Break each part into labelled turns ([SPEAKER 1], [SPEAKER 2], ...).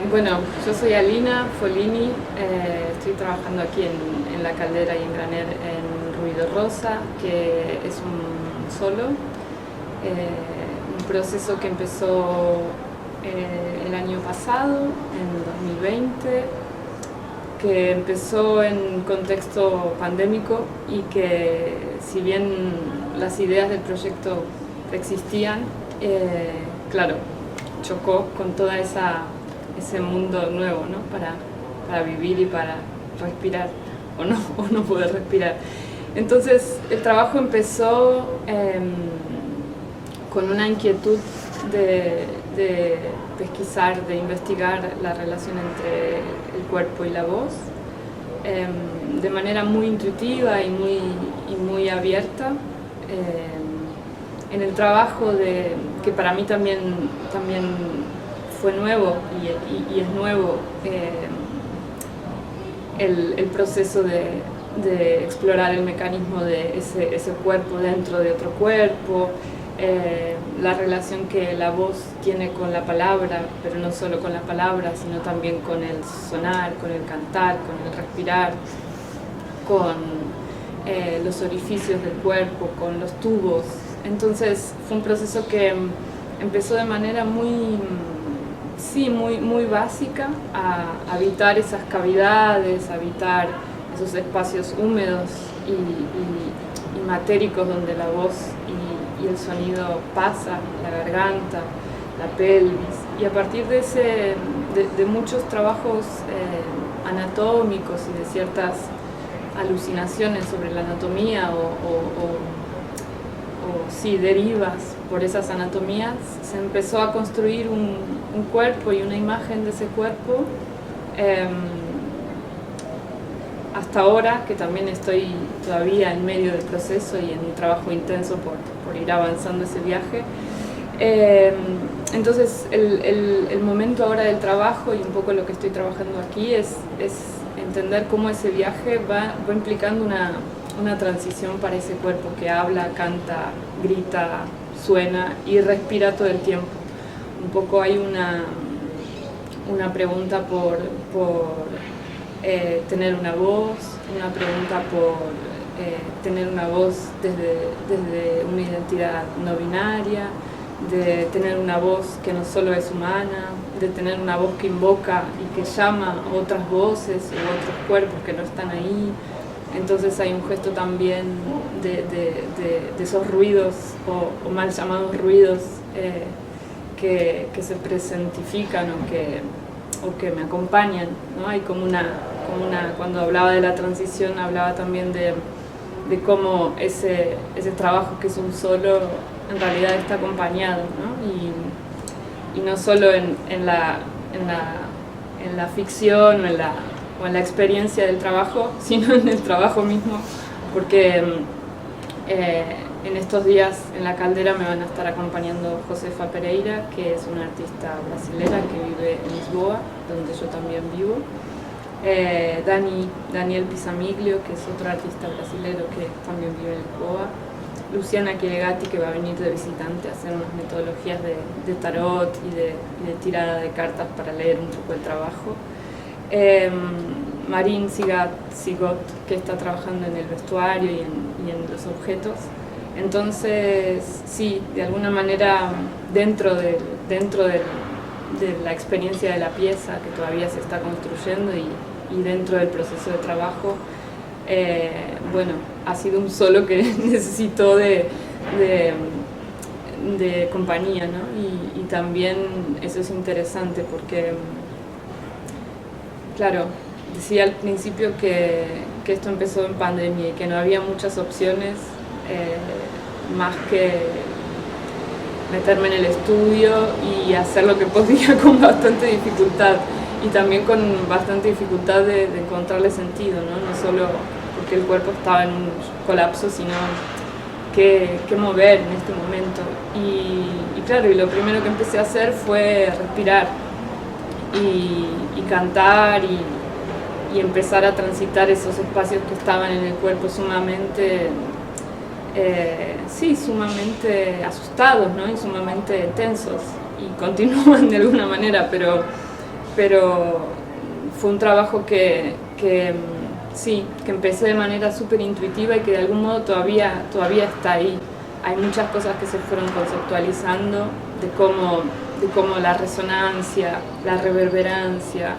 [SPEAKER 1] Bueno, yo soy Alina Folini, estoy trabajando aquí en La Caldera y en Graner en Ruido Rosa, que es un solo, un proceso que empezó el año pasado, en 2020, que empezó en contexto pandémico y que, si bien las ideas del proyecto existían, claro, chocó con toda ese mundo nuevo, ¿no? Para vivir y para respirar, o no poder respirar. Entonces el trabajo empezó con una inquietud de pesquisar, de investigar la relación entre el cuerpo y la voz, de manera muy intuitiva y muy abierta. En el trabajo que para mí también fue nuevo y es nuevo, el proceso de explorar el mecanismo de ese cuerpo dentro de otro cuerpo, la relación que la voz tiene con la palabra, pero no solo con la palabra, sino también con el sonar, con el cantar, con el respirar, con los orificios del cuerpo, con los tubos. Entonces fue un proceso que empezó de manera muy básica a habitar esas cavidades, a habitar esos espacios húmedos y matéricos donde la voz y el sonido pasa, la garganta, la pelvis. Y a partir de muchos trabajos anatómicos y de ciertas alucinaciones sobre la anatomía derivas por esas anatomías, se empezó a construir un cuerpo y una imagen de ese cuerpo. Hasta ahora, que también estoy todavía en medio del proceso y en un trabajo intenso por ir avanzando ese viaje. Entonces el momento ahora del trabajo y un poco lo que estoy trabajando aquí es entender cómo ese viaje va implicando una transición para ese cuerpo que habla, canta, grita, suena y respira todo el tiempo. Un poco hay una pregunta por tener una voz, una pregunta por tener una voz desde una identidad no binaria, de tener una voz que no solo es humana, de tener una voz que invoca y que llama a otras voces o otros cuerpos que no están ahí. Entonces hay un gesto también de esos ruidos o mal llamados ruidos que se presentifican o que me acompañan, ¿no? Hay como cuando hablaba de la transición, hablaba también de cómo ese trabajo que es un solo en realidad está acompañado, ¿no? Y no solo en la ficción o en la experiencia del trabajo, sino en el trabajo mismo, porque en estos días en La Caldera me van a estar acompañando Josefa Pereira, que es una artista brasilera que vive en Lisboa, donde yo también vivo, Daniel Pisamiglio, que es otro artista brasilero que también vive en Lisboa, Luciana Chilegati, que va a venir de visitante a hacer unas metodologías de tarot y de tirada de cartas para leer un poco el trabajo, Marín Sigot, que está trabajando en el vestuario y en los objetos. Entonces, sí, de alguna manera dentro de la experiencia de la pieza que todavía se está construyendo y dentro del proceso de trabajo, bueno, ha sido un solo que necesitó de compañía, ¿no? Y también eso es interesante porque, claro, decía al principio que esto empezó en pandemia y que no había muchas opciones más que meterme en el estudio y hacer lo que podía con bastante dificultad y también con bastante dificultad de encontrarle sentido, ¿no? No solo porque el cuerpo estaba en un colapso, sino qué mover en este momento. Y claro, y lo primero que empecé a hacer fue respirar y cantar y empezar a transitar esos espacios que estaban en el cuerpo sumamente asustados, ¿no? Y sumamente tensos, y continúan de alguna manera, pero pero fue un trabajo que sí, que empecé de manera súper intuitiva y que de algún modo todavía está ahí. Hay muchas cosas que se fueron conceptualizando de cómo la resonancia, la reverberancia,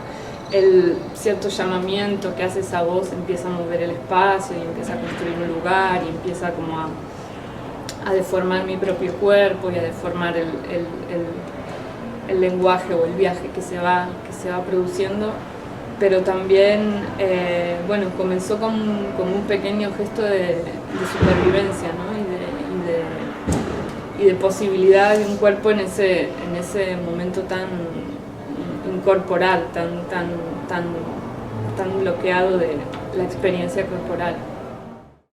[SPEAKER 1] el cierto llamamiento que hace esa voz empieza a mover el espacio y empieza a construir un lugar y empieza como a deformar mi propio cuerpo y a deformar el lenguaje o el viaje que se va produciendo. Pero también, bueno, comenzó como un pequeño gesto de supervivencia, ¿no? y de posibilidad de un cuerpo en ese momento tan incorporal, tan bloqueado de la experiencia corporal.